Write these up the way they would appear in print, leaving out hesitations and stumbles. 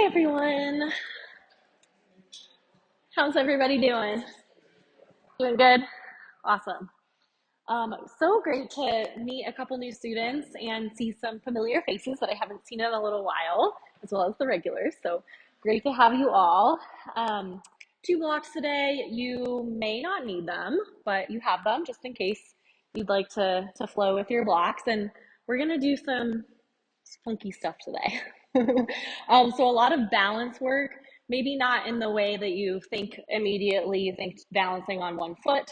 Everyone. How's everybody doing? Doing good? Awesome. So great to meet a couple new students and see some familiar faces that I haven't seen in a little while, as well as the regulars. So great to have you all. 2 blocks today. You may not need them, but you have them just in case you'd like to flow with your blocks. And we're going to do some funky stuff today. So a lot of balance work, maybe not in the way that you think immediately, you think balancing on one foot.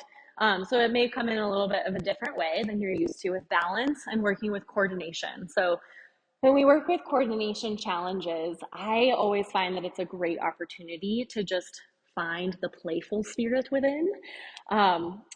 So it may come in a little bit of a different way than you're used to with balance and working with coordination. So when we work with coordination challenges, I always find that it's a great opportunity to just find the playful spirit within,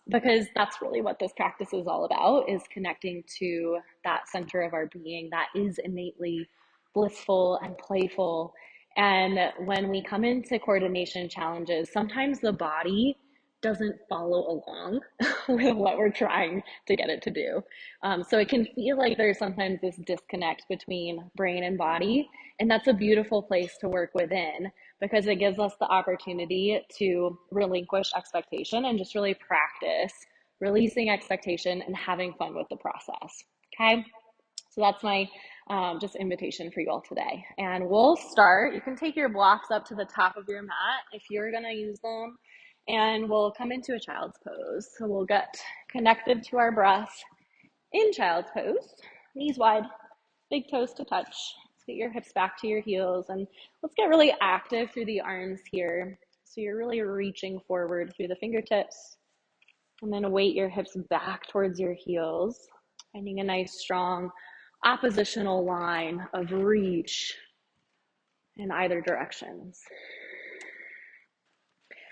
because that's really what this practice is all about, is connecting to that center of our being that is innately blissful and playful. And when we come into coordination challenges, sometimes the body doesn't follow along with what we're trying to get it to do. So it can feel like there's sometimes this disconnect between brain and body. And that's a beautiful place to work within, because it gives us the opportunity to relinquish expectation and just really practice releasing expectation and having fun with the process. Okay. So that's my just invitation for you all today. And we'll start. You can take your blocks up to the top of your mat if you're going to use them. And we'll come into a child's pose. So we'll get connected to our breath in child's pose. Knees wide, big toes to touch. Let's get your hips back to your heels. And let's get really active through the arms here. So you're really reaching forward through the fingertips. And then weight your hips back towards your heels, finding a nice strong oppositional line of reach in either directions.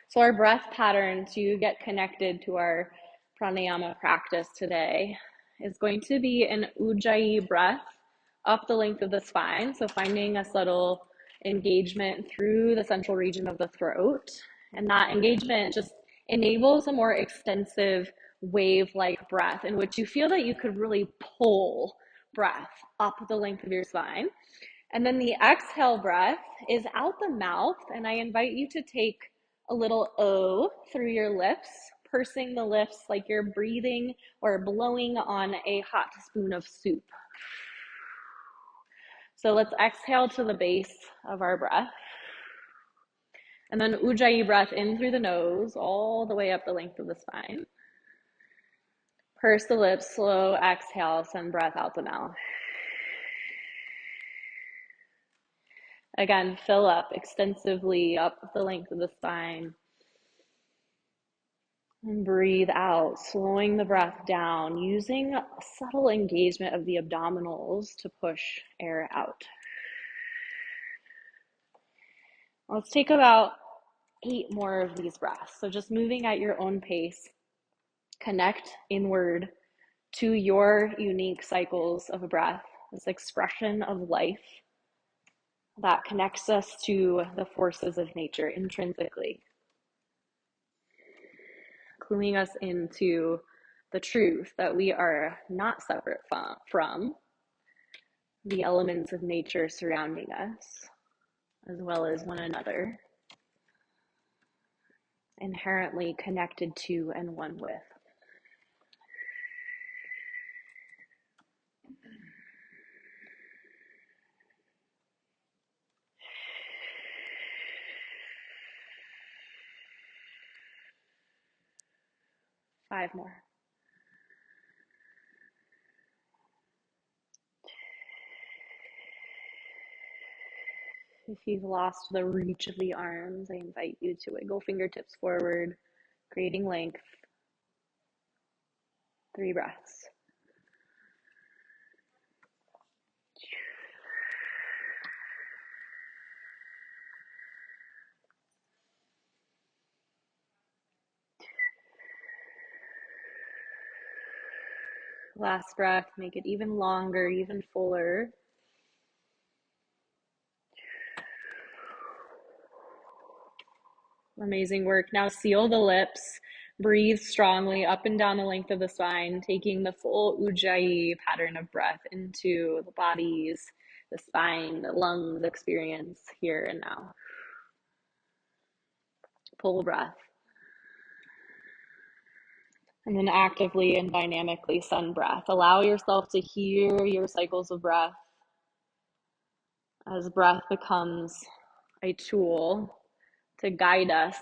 So our breath pattern to get connected to our pranayama practice today is going to be an ujjayi breath up the length of the spine. So finding a subtle engagement through the central region of the throat. And that engagement just enables a more extensive wave-like breath in which you feel that you could really pull breath up the length of your spine. And then the exhale breath is out the mouth, and I invite you to take a little O through your lips, pursing the lips like you're breathing or blowing on a hot spoon of soup. So let's exhale to the base of our breath. And then ujjayi breath in through the nose, all the way up the length of the spine. Purse the lips, slow exhale, send breath out the mouth. Again, fill up extensively up the length of the spine. And breathe out, slowing the breath down, using a subtle engagement of the abdominals to push air out. Let's take about 8 more of these breaths. So just moving at your own pace, connect inward to your unique cycles of breath, this expression of life that connects us to the forces of nature intrinsically, cluing us into the truth that we are not separate from the elements of nature surrounding us, as well as one another, inherently connected to and one with. Five more. If you've lost the reach of the arms, I invite you to wiggle fingertips forward, creating length. 3 breaths. Last breath, make it even longer, even fuller. Amazing work. Now seal the lips. Breathe strongly up and down the length of the spine, taking the full ujjayi pattern of breath into the body's the spine, the lungs experience here and now. Full breath. And then actively and dynamically send breath. Allow yourself to hear your cycles of breath as breath becomes a tool to guide us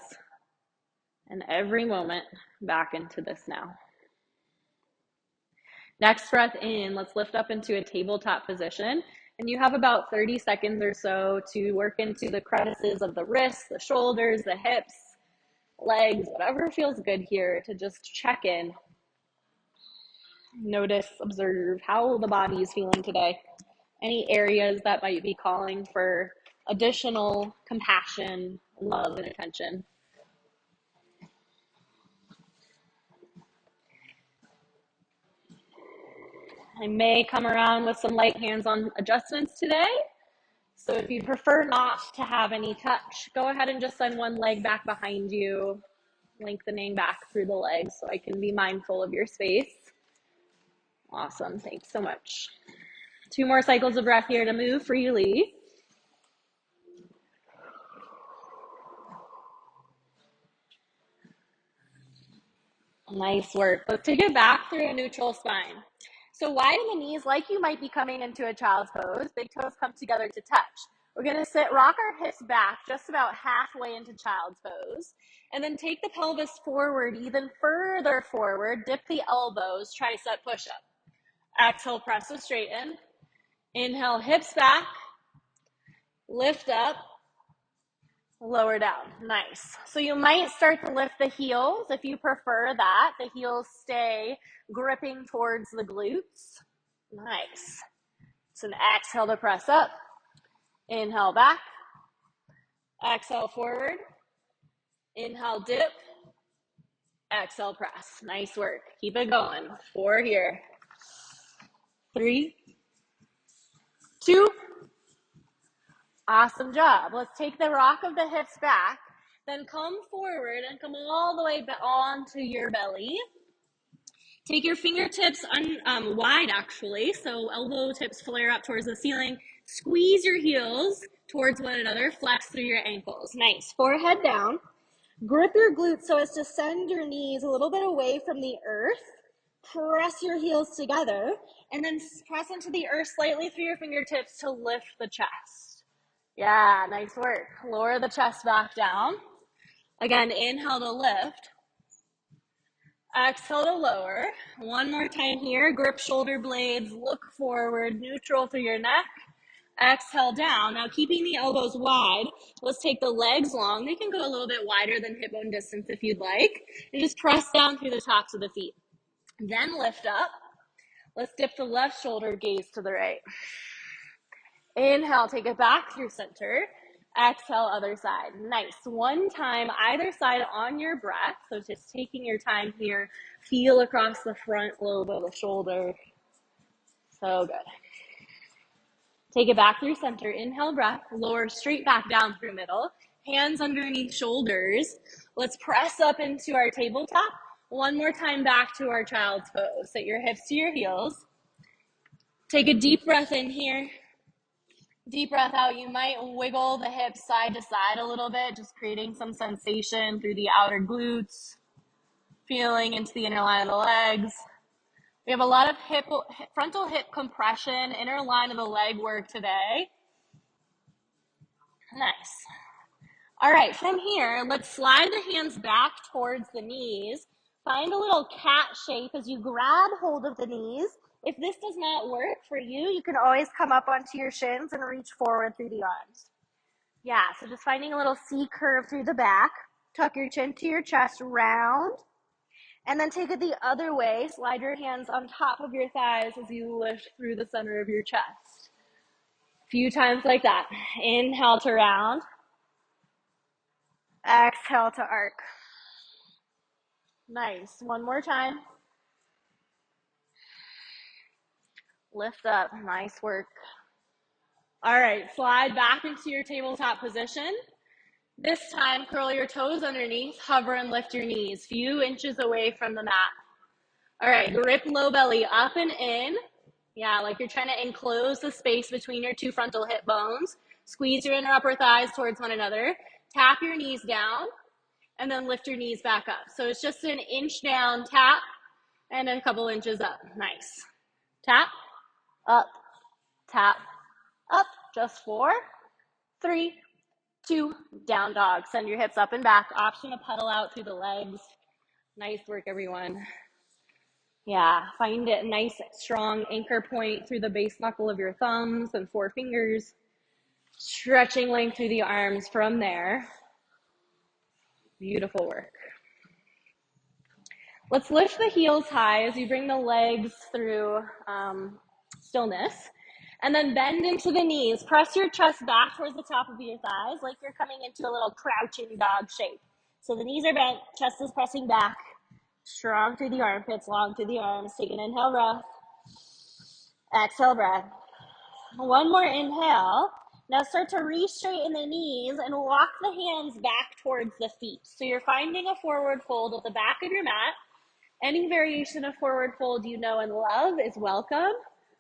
in every moment back into this now. Next breath in, let's lift up into a tabletop position. And you have about 30 seconds or so to work into the crevices of the wrists, the shoulders, the hips, legs, whatever feels good here, to just check in. Notice, observe how the body is feeling today. Any areas that might be calling for additional compassion, love, and attention. I may come around with some light hands-on adjustments today. So if you prefer not to have any touch, go ahead and just send one leg back behind you, lengthening back through the legs so I can be mindful of your space. Awesome, thanks so much. 2 more cycles of breath here to move freely. Nice work. Let's take it back through a neutral spine. So widen the knees like you might be coming into a child's pose. Big toes come together to touch. We're going to rock our hips back just about halfway into child's pose. And then take the pelvis forward, even further forward. Dip the elbows, tricep push-up. Exhale, press to straighten. Inhale, hips back. Lift up. Lower down. Nice. So you might start to lift the heels if you prefer that. The heels stay gripping towards the glutes. Nice. It's an exhale to press up. Inhale back. Exhale forward. Inhale dip. Exhale press. Nice work. Keep it going. 4 here. 3, 2. Awesome job. Let's take the rock of the hips back. Then come forward and come all the way onto your belly. Take your fingertips wide, actually, so elbow tips flare up towards the ceiling. Squeeze your heels towards one another. Flex through your ankles. Nice. Forehead down. Grip your glutes so as to send your knees a little bit away from the earth. Press your heels together, and then press into the earth slightly through your fingertips to lift the chest. Yeah, nice work. Lower the chest back down. Again, inhale to lift. Exhale to lower. One more time here. Grip shoulder blades, look forward, neutral through your neck. Exhale down. Now keeping the elbows wide, let's take the legs long. They can go a little bit wider than hip bone distance if you'd like. And just press down through the tops of the feet. Then lift up. Let's dip the left shoulder, gaze to the right. Inhale, take it back through center. Exhale, other side. Nice. One time, either side on your breath. So just taking your time here. Feel across the front lobe of the shoulder. So good. Take it back through center. Inhale, breath. Lower straight back down through middle. Hands underneath shoulders. Let's press up into our tabletop. One more time back to our child's pose. Set your hips to your heels. Take a deep breath in here. Deep breath out. You might wiggle the hips side to side a little bit, just creating some sensation through the outer glutes, feeling into the inner line of the legs. We have a lot of frontal hip compression, inner line of the leg work today. Nice. All right, from here, let's slide the hands back towards the knees. Find a little cat shape as you grab hold of the knees. If this does not work for you, you can always come up onto your shins and reach forward through the arms. Yeah, so just finding a little C curve through the back. Tuck your chin to your chest, round. And then take it the other way. Slide your hands on top of your thighs as you lift through the center of your chest. A few times like that. Inhale to round. Exhale to arc. Nice. One more time. Lift up. Nice work. All right, slide back into your tabletop position. This time, curl your toes underneath, hover and lift your knees, few inches away from the mat. All right, grip low belly up and in. Yeah, like you're trying to enclose the space between your two frontal hip bones. Squeeze your inner upper thighs towards one another. Tap your knees down and then lift your knees back up. So it's just an inch down, tap, and a couple inches up. Nice. Tap, up, tap, up. Just 4, 3, 2, down dog. Send your hips up and back. Option to pedal out through the legs. Nice work, everyone. Yeah, find a nice, strong anchor point through the base knuckle of your thumbs and 4 fingers. Stretching length through the arms from there. Beautiful work. Let's lift the heels high as you bring the legs through stillness. And then bend into the knees. Press your chest back towards the top of your thighs like you're coming into a little crouching dog shape. So the knees are bent, chest is pressing back. Strong through the armpits, long through the arms. Take an inhale breath. Exhale breath. One more inhale. Now start to re-straighten the knees and walk the hands back towards the feet. So you're finding a forward fold at the back of your mat. Any variation of forward fold you know and love is welcome.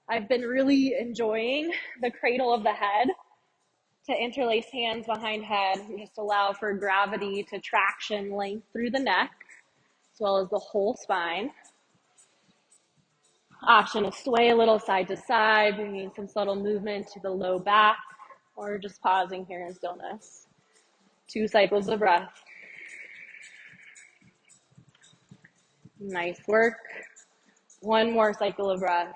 I've been really enjoying the cradle of the head to interlace hands behind head and just allow for gravity to traction length through the neck as well as the whole spine. Option to sway a little side to side, bringing some subtle movement to the low back, or just pausing here in stillness. 2 cycles of breath. Nice work. 1 more cycle of breath.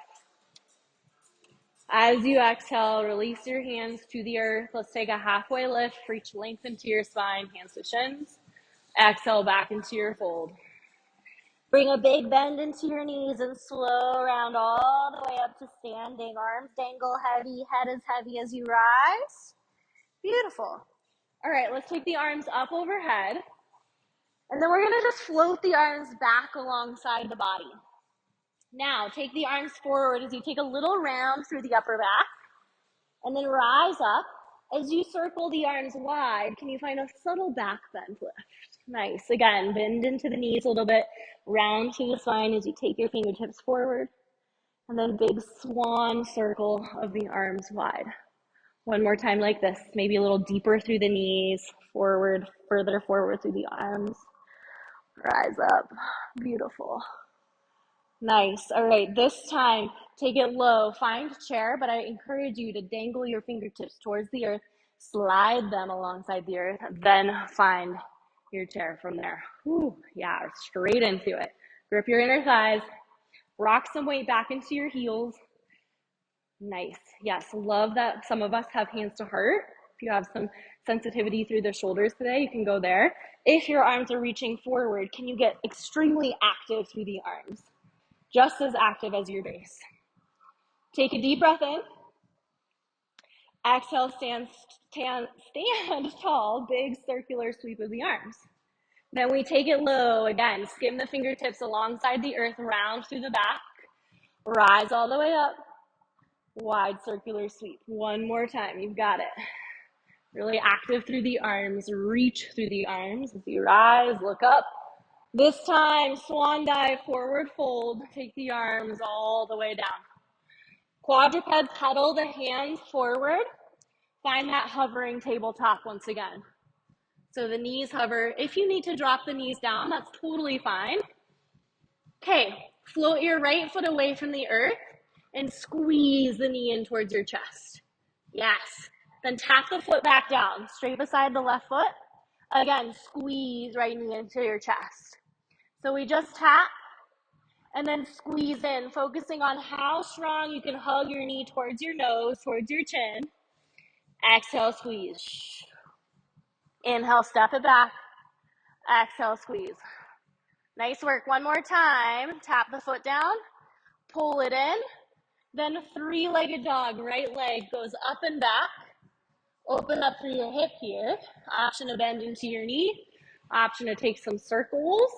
As you exhale, release your hands to the earth. Let's take a halfway lift. Reach length into your spine, hands to shins. Exhale back into your fold. Bring a big bend into your knees and slow around all the way up to standing. Arms dangle heavy, head as heavy as you rise. Beautiful. All right, let's take the arms up overhead. And then we're gonna just float the arms back alongside the body. Now, take the arms forward as you take a little round through the upper back. And then rise up. As you circle the arms wide, can you find a subtle back bend lift? Nice. Again, bend into the knees a little bit, round through the spine as you take your fingertips forward, and then big swan circle of the arms wide. 1 more time like this, maybe a little deeper through the knees, forward, further forward through the arms. Rise up. Beautiful. Nice. All right, this time, take it low. Find chair, but I encourage you to dangle your fingertips towards the earth, slide them alongside the earth, then find your chair from there. Whew, yeah, straight into it. Grip your inner thighs, rock some weight back into your heels. Nice. Yes, love that some of us have hands to heart. If you have some sensitivity through the shoulders today, you can go there. If your arms are reaching forward, can you get extremely active through the arms? Just as active as your base. Take a deep breath in. Exhale, stand tall, big circular sweep of the arms. Then we take it low, again, skim the fingertips alongside the earth, round through the back, rise all the way up, wide circular sweep. 1 more time, you've got it. Really active through the arms, reach through the arms. As you rise, look up. This time, swan dive, forward fold, take the arms all the way down. Quadruped pedal the hands forward. Find that hovering tabletop once again. So the knees hover. If you need to drop the knees down, that's totally fine. Okay, float your right foot away from the earth and squeeze the knee in towards your chest. Yes. Then tap the foot back down, straight beside the left foot. Again, squeeze right knee into your chest. So we just tap and then squeeze in, focusing on how strong you can hug your knee towards your nose, towards your chin. Exhale, squeeze. Inhale, step it back. Exhale, squeeze. Nice work. 1 more time. Tap the foot down, pull it in. Then 3-legged dog. Right leg goes up and back. Open up through your hip here. Option to bend into your knee. Option to take some circles.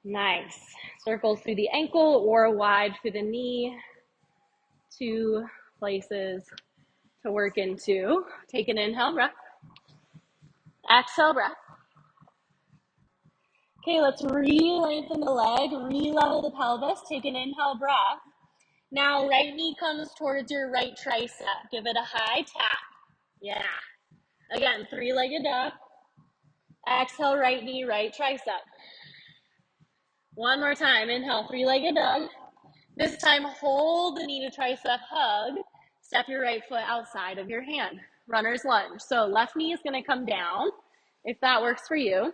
Nice. Circles through the ankle or wide through the knee. 2 places to work into. Take an inhale breath. Exhale breath. Okay, let's re-lengthen the leg, re-level the pelvis. Take an inhale breath. Now right knee comes towards your right tricep. Give it a high tap. Yeah. Again, three-legged dog. Exhale, right knee, right tricep. One more time. Inhale, three-legged dog. This time, hold the knee to tricep hug. Step your right foot outside of your hand. Runner's lunge. So left knee is going to come down, if that works for you.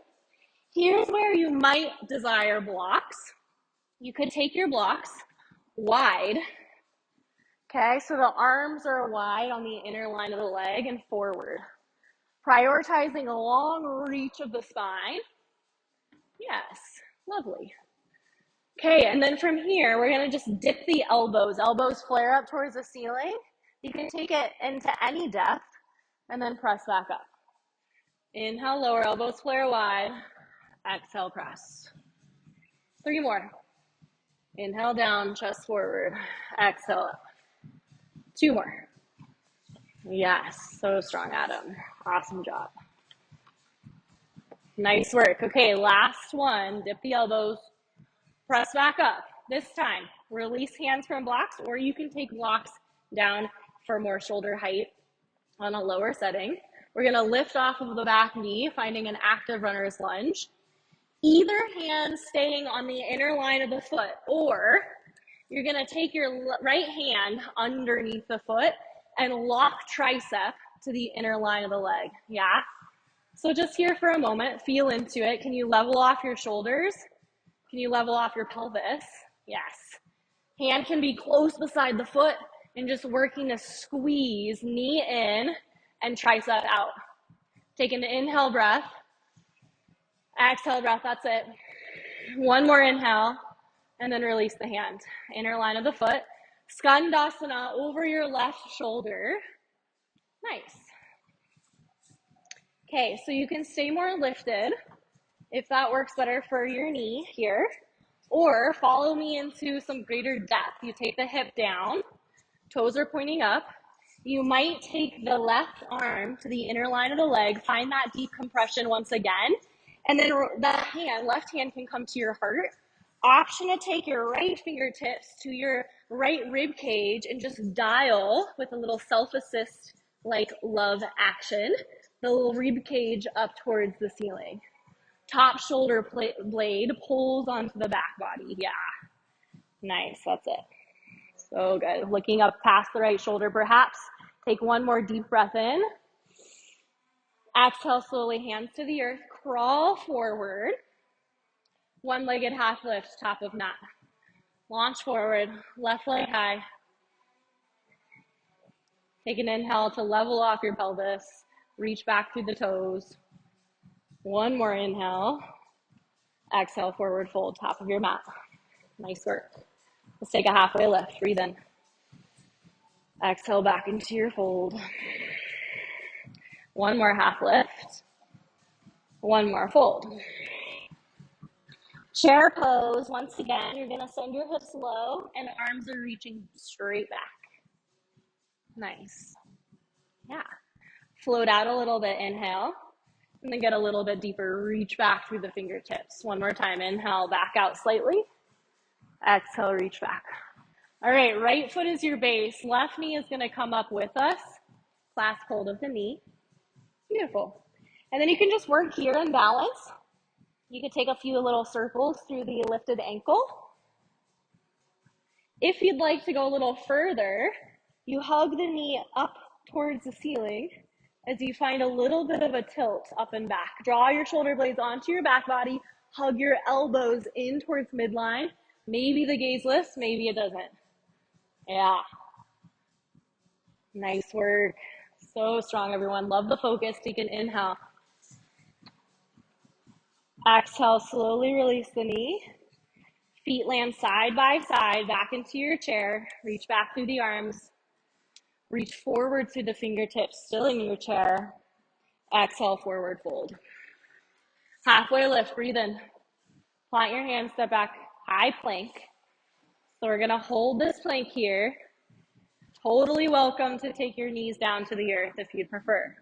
Here's where you might desire blocks. You could take your blocks wide. Okay, so the arms are wide on the inner line of the leg and forward. Prioritizing a long reach of the spine. Yes, lovely. Okay, and then from here, we're gonna just dip the elbows. Elbows flare up towards the ceiling. You can take it into any depth and then press back up. Inhale, lower elbows flare wide. Exhale, press. 3 more. Inhale down, chest forward. Exhale up. 2 more. Yes, so strong, Adam. Awesome job. Nice work. Okay, last one. Dip the elbows. Press back up. This time, release hands from blocks, or you can take blocks down for more shoulder height on a lower setting. We're gonna lift off of the back knee, finding an active runner's lunge. Either hand staying on the inner line of the foot, or you're gonna take your right hand underneath the foot and lock tricep to the inner line of the leg. Yeah? So just here for a moment, feel into it. Can you level off your shoulders? Can you level off your pelvis? Yes. Hand can be close beside the foot and just working to squeeze knee in and tricep out. Take an inhale breath. Exhale breath, that's it. One more inhale, and then release the hand. Inner line of the foot. Skandasana over your left shoulder. Nice. Okay, so you can stay more lifted if that works better for your knee here, or follow me into some greater depth. You take the hip down, toes are pointing up. You might take the left arm to the inner line of the leg, find that deep compression once again, and then the left hand can come to your heart. Option to take your right fingertips to your right rib cage and just dial with a little self-assist like love action, the little rib cage up towards the ceiling. Top shoulder blade pulls onto the back body. Yeah, nice, that's it. So good. Looking up past the right shoulder perhaps. Take one more deep breath in. Exhale slowly, hands to the earth. Crawl forward. One-legged half lift, top of mat. Launch forward, left leg high. Take an inhale to level off your pelvis. Reach back through the toes. One more inhale. Exhale, forward fold, top of your mat. Nice work. Let's take a halfway lift. Breathe in. Exhale back into your fold. One more half lift. One more fold. Chair pose. Once again, you're going to send your hips low and arms are reaching straight back. Nice. Yeah. Float out a little bit. Inhale. And then get a little bit deeper. Reach back through the fingertips. One more time. Inhale, back out slightly. Exhale, reach back. All right, right foot is your base. Left knee is going to come up with us. Clasp hold of the knee. Beautiful. And then you can just work here and balance. You could take a few little circles through the lifted ankle. If you'd like to go a little further, you hug the knee up towards the ceiling as you find a little bit of a tilt up and back. Draw your shoulder blades onto your back body. Hug your elbows in towards midline. Maybe the gaze lifts, maybe it doesn't. Yeah. Nice work. So strong, everyone. Love the focus. Take an inhale. Exhale, slowly release the knee. Feet land side by side, back into your chair. Reach back through the arms. Reach forward through the fingertips, still in your chair. Exhale, forward fold. Halfway lift, breathe in. Plant your hands, step back, high plank. So we're gonna hold this plank here. Totally welcome to take your knees down to the earth if you'd prefer.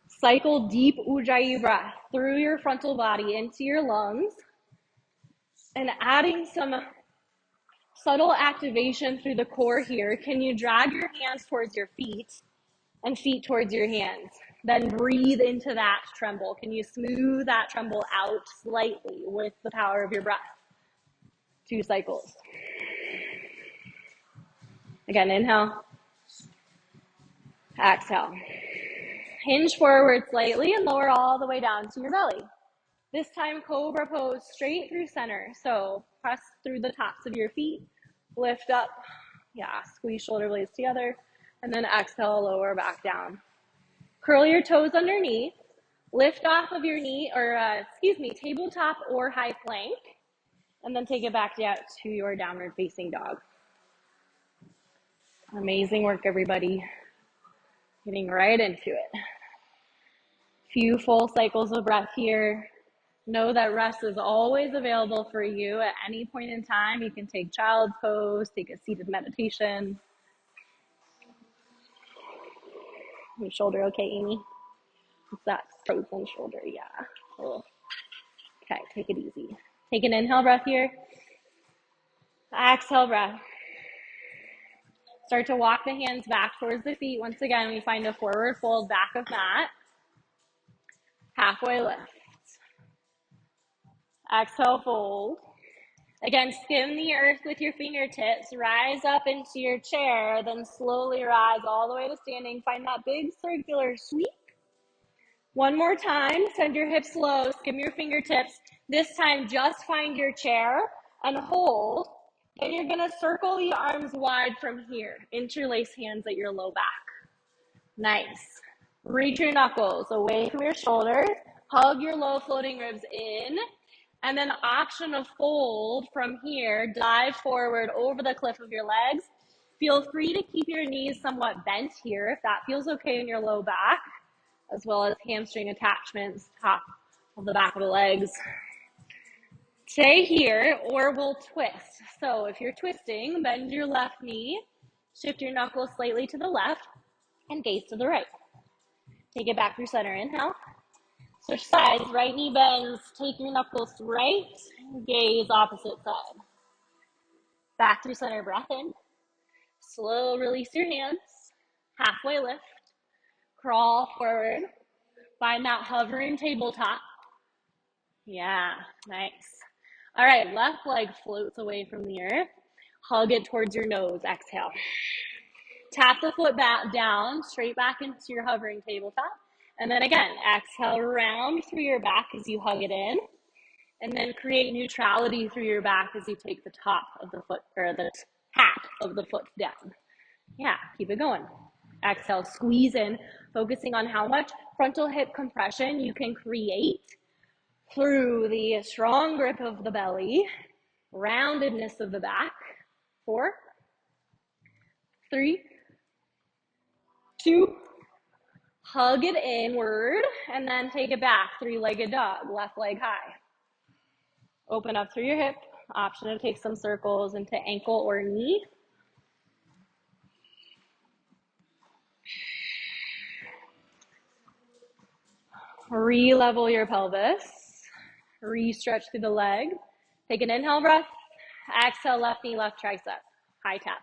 Cycle deep Ujjayi breath through your frontal body into your lungs. And adding some subtle activation through the core here. Can you drag your hands towards your feet and feet towards your hands? Then breathe into that tremble. Can you smooth that tremble out slightly with the power of your breath? 2 cycles. Again, inhale, exhale. Hinge forward slightly and lower all the way down to your belly. This time, cobra pose straight through center. So press through the tops of your feet, lift up, yeah, squeeze shoulder blades together, and then exhale, lower back down. Curl your toes underneath, lift off of your knee, or tabletop or high plank, and then take it back down to your downward facing dog. Amazing work, everybody. Getting right into it. Few full cycles of breath here. Know that rest is always available for you at any point in time. You can take child's pose, take a seated meditation. Your shoulder okay, Amy? It's that frozen shoulder, yeah. Oh. Okay, take it easy. Take an inhale breath here. Exhale breath. Start to walk the hands back towards the feet. Once again, we find a forward fold back of mat. Halfway lift. Exhale, fold. Again, skim the earth with your fingertips. Rise up into your chair, then slowly rise all the way to standing. Find that big circular sweep. One more time, send your hips low, skim your fingertips. This time, just find your chair and hold. And you're gonna circle the arms wide from here. Interlace hands at your low back. Nice. Reach your knuckles away from your shoulders. Hug your low floating ribs in. And then option of fold from here, dive forward over the cliff of your legs. Feel free to keep your knees somewhat bent here if that feels okay in your low back, as well as hamstring attachments, top of the back of the legs. Stay here or we'll twist. So if you're twisting, bend your left knee, shift your knuckles slightly to the left, and gaze to the right. Take it back through center, inhale. Switch sides, right knee bends, take your knuckles right, gaze opposite side. Back through center, breath in. Slow release your hands, halfway lift, crawl forward, find that hovering tabletop. Yeah, nice. All right, left leg floats away from the earth. Hug it towards your nose, exhale. Tap the foot back down, straight back into your hovering tabletop. And then again, exhale, round through your back as you hug it in. And then create neutrality through your back as you take the top of the foot, or the tap of the foot down. Yeah, keep it going. Exhale, squeeze in, focusing on how much frontal hip compression you can create through the strong grip of the belly, roundedness of the back. 4, 3, 2, hug it inward, and then take it back, 3-legged dog, left leg high. Open up through your hip, option to take some circles into ankle or knee. Re-level your pelvis, re-stretch through the leg. Take an inhale breath, exhale, left knee, left tricep, high tap.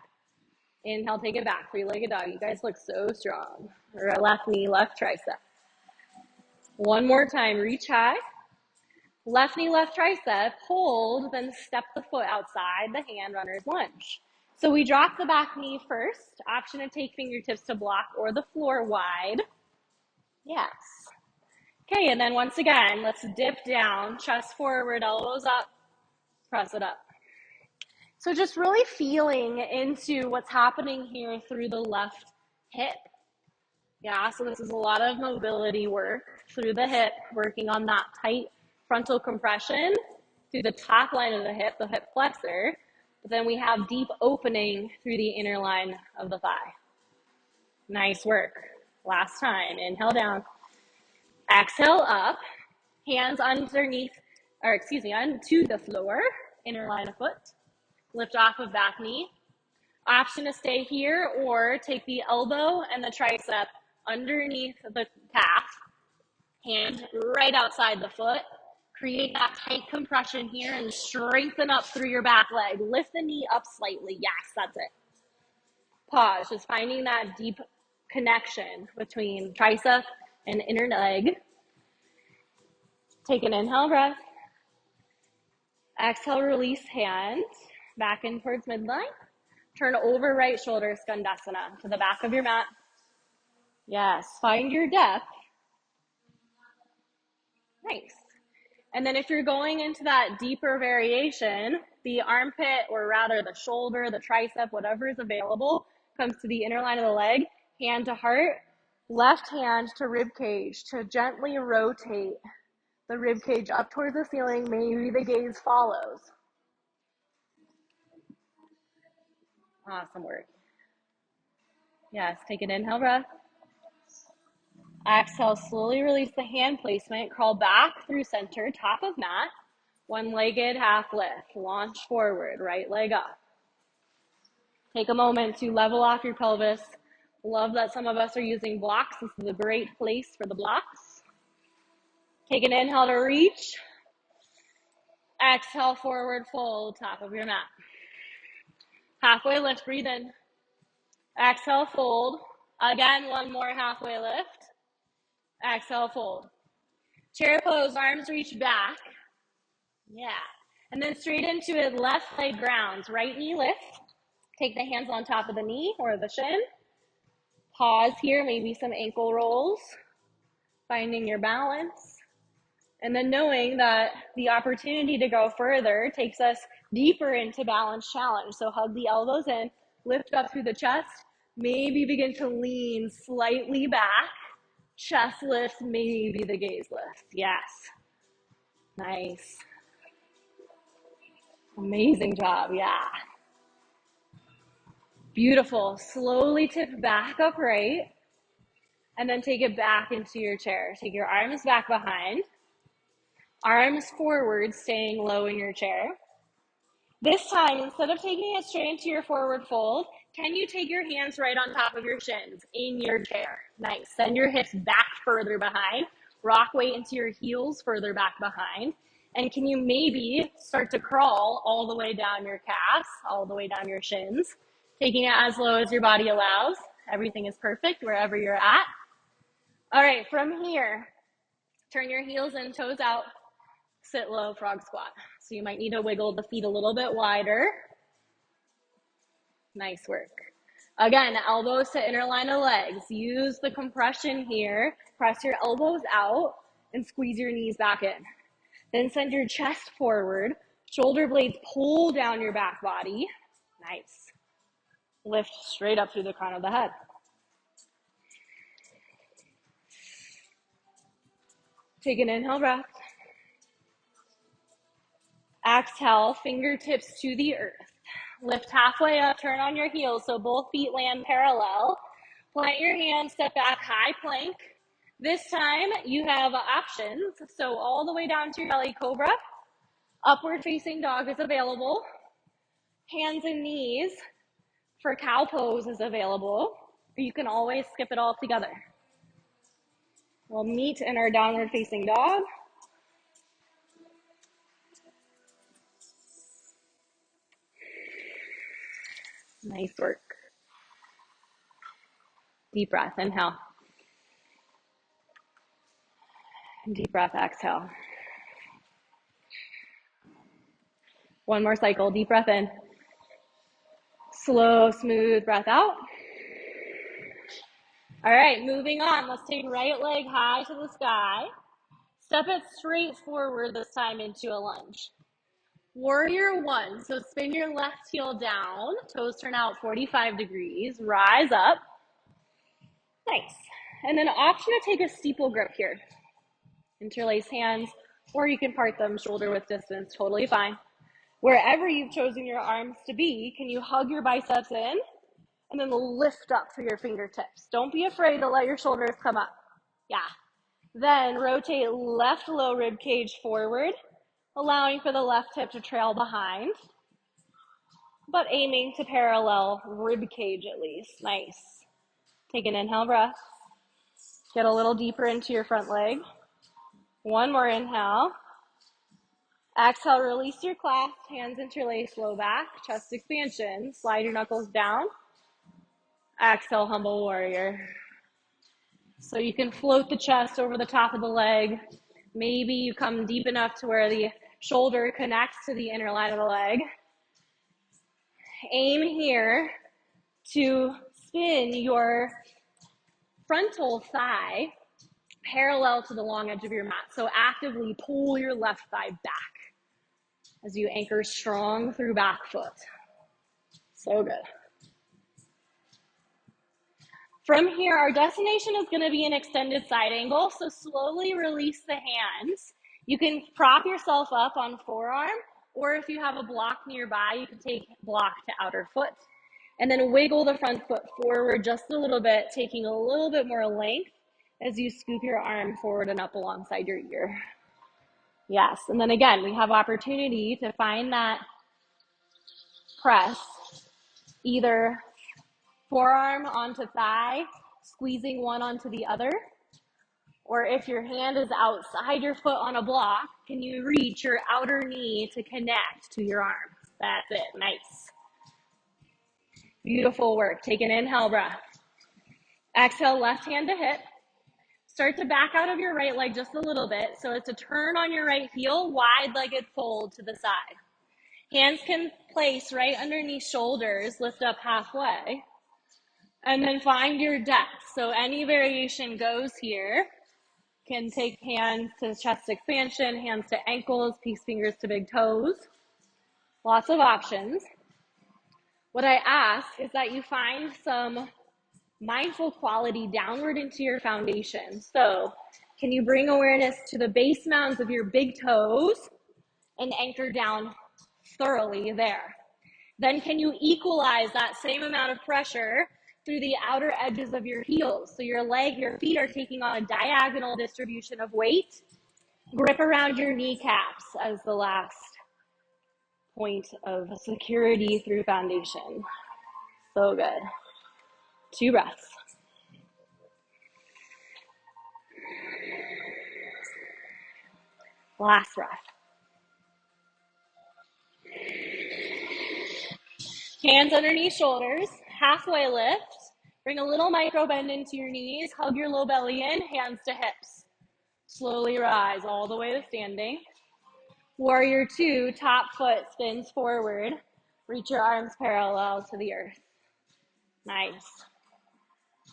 Inhale, take it back, 3-legged dog. You guys look so strong. Left knee, left tricep. One more time, reach high. Left knee, left tricep, hold, then step the foot outside the hand runner's lunge. So we drop the back knee first. Option to take fingertips to block or the floor wide. Yes. Okay, and then once again, let's dip down, chest forward, elbows up, press it up. So just really feeling into what's happening here through the left hip. Yeah, so this is a lot of mobility work through the hip, working on that tight frontal compression through the top line of the hip flexor. But then we have deep opening through the inner line of the thigh. Nice work. Last time, inhale down. Exhale up, hands underneath, onto the floor, inner line of foot. Lift off of back knee. Option to stay here or take the elbow and the tricep underneath the calf, hand right outside the foot, Create that tight compression here and strengthen up through your back leg. Lift the knee up slightly. Yes, that's it. Pause, just finding that deep connection between tricep and inner leg. Take an inhale breath. Exhale, release hand back in towards midline. Turn over right shoulder, Skandasana, to the back of your mat. Yes, find your depth. Nice. And then if you're going into that deeper variation, the armpit, or rather the shoulder, the tricep, whatever is available, comes to the inner line of the leg, hand to heart, left hand to rib cage to gently rotate the rib cage up towards the ceiling. Maybe the gaze follows. Awesome work. Yes, take an inhale breath. Exhale, slowly release the hand placement. Crawl back through center, top of mat. One-legged half lift. Launch forward, right leg up. Take a moment to level off your pelvis. Love that some of us are using blocks. This is a great place for the blocks. Take an inhale to reach. Exhale, forward fold, top of your mat. Halfway lift, breathe in. Exhale, fold. Again, one more halfway lift. Exhale, fold. Chair pose, arms reach back. Yeah. And then straight into it, left leg grounds, right knee lift. Take the hands on top of the knee or the shin. Pause here, maybe some ankle rolls. Finding your balance. And then knowing that the opportunity to go further takes us deeper into balance challenge. So hug the elbows in, lift up through the chest, maybe begin to lean slightly back. Chest lift, maybe the gaze lift. Yes. Nice. Amazing job, yeah. Beautiful. Slowly tip back upright and then take it back into your chair. Take your arms back behind. Arms forward, staying low in your chair. This time, instead of taking it straight into your forward fold, can you take your hands right on top of your shins in your chair? Nice. Send your hips back further behind. Rock weight into your heels further back behind. And can you maybe start to crawl all the way down your calves, all the way down your shins, taking it as low as your body allows. Everything is perfect wherever you're at. All right, from here, turn your heels in, toes out. Sit low, frog squat. So you might need to wiggle the feet a little bit wider. Nice work. Again, elbows to inner line of legs. Use the compression here. Press your elbows out and squeeze your knees back in. Then send your chest forward. Shoulder blades pull down your back body. Nice. Lift straight up through the crown of the head. Take an inhale breath. Exhale, fingertips to the earth. Lift halfway up, turn on your heels so both feet land parallel. Plant your hands, step back, high plank. This time you have options. So all the way down to your belly, cobra. Upward facing dog is available. Hands and knees for cow pose is available. Or you can always skip it all together. We'll meet in our downward facing dog. Nice work. Deep breath, inhale. Deep breath, exhale. One more cycle, deep breath in. Slow, smooth breath out. All right, moving on. Let's take right leg high to the sky. Step it straight forward this time into a lunge. Warrior one, so spin your left heel down. Toes turn out 45 degrees. Rise up. Nice. And then option to take a steeple grip here. Interlace hands, or you can part them shoulder width distance, totally fine. Wherever you've chosen your arms to be, can you hug your biceps in and then lift up through your fingertips? Don't be afraid to let your shoulders come up. Yeah. Then rotate left low rib cage forward, allowing for the left hip to trail behind, but aiming to parallel rib cage at least. Nice. Take an inhale breath. Get a little deeper into your front leg. One more inhale. Exhale, release your clasp, hands interlace, low back, chest expansion. Slide your knuckles down. Exhale, humble warrior. So you can float the chest over the top of the leg. Maybe you come deep enough to where the shoulder connects to the inner line of the leg. Aim here to spin your frontal thigh parallel to the long edge of your mat. So actively pull your left thigh back as you anchor strong through back foot. So good. From here, our destination is going to be an extended side angle. So slowly release the hands. You can prop yourself up on forearm, or if you have a block nearby, you can take block to outer foot. And then wiggle the front foot forward just a little bit, taking a little bit more length as you scoop your arm forward and up alongside your ear. Yes, and then again, we have opportunity to find that press, either forearm onto thigh, squeezing one onto the other, or if your hand is outside your foot on a block, can you reach your outer knee to connect to your arm? That's it, nice. Beautiful work. Take an inhale breath. Exhale, left hand to hip. Start to back out of your right leg just a little bit. So it's a turn on your right heel, wide-legged fold to the side. Hands can place right underneath shoulders, lift up halfway. And then find your depth. So any variation goes here. Can take hands to chest expansion, hands to ankles, peace fingers to big toes. Lots of options. What I ask is that you find some mindful quality downward into your foundation. So can you bring awareness to the base mounds of your big toes and anchor down thoroughly there? Then can you equalize that same amount of pressure through the outer edges of your heels? So your feet are taking on a diagonal distribution of weight. Grip around your kneecaps as the last point of security through foundation. So good. 2 breaths. Last breath. Hands underneath shoulders, halfway lift. Bring a little micro bend into your knees. Hug your low belly in, hands to hips. Slowly rise all the way to standing. Warrior 2, top foot spins forward. Reach your arms parallel to the earth. Nice.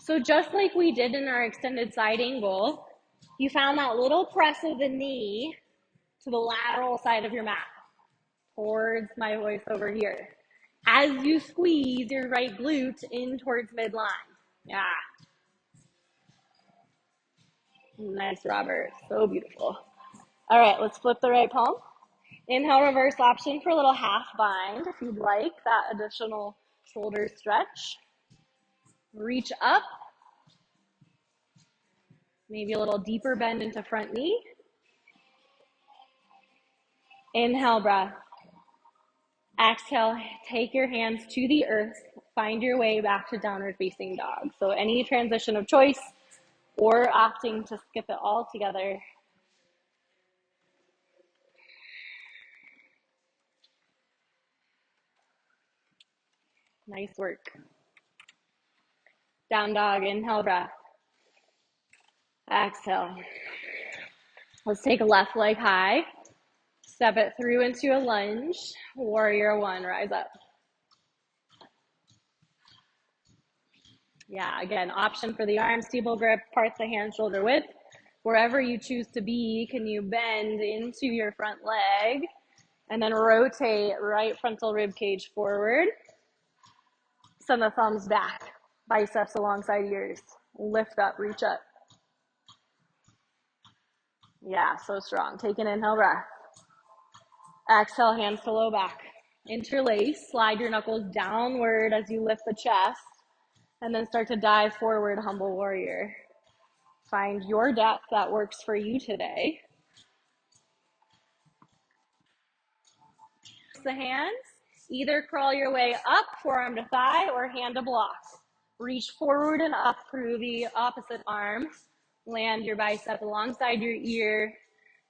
So just like we did in our extended side angle, you found that little press of the knee to the lateral side of your mat, towards my voice over here. As you squeeze your right glute in towards midline. Yeah. Nice, Robert. So beautiful. All right, let's flip the right palm. Inhale, reverse option for a little half bind if you'd like that additional shoulder stretch. Reach up. Maybe a little deeper bend into front knee. Inhale, breath. Exhale, take your hands to the earth. Find your way back to downward facing dog. So any transition of choice or opting to skip it all together. Nice work. Down dog, inhale, breath. Exhale. Let's take a left leg high. Step it through into a lunge. Warrior 1, rise up. Yeah, again, option for the arm, steeple grip, parts the hand, shoulder width. Wherever you choose to be, can you bend into your front leg and then rotate right frontal rib cage forward. Send the thumbs back, biceps alongside ears. Lift up, reach up. Yeah, so strong. Take an inhale breath. Exhale, hands to low back. Interlace, slide your knuckles downward as you lift the chest, and then start to dive forward, humble warrior. Find your depth that works for you today. The hands, either crawl your way up, forearm to thigh, or hand to block. Reach forward and up through the opposite arm. Land your bicep alongside your ear.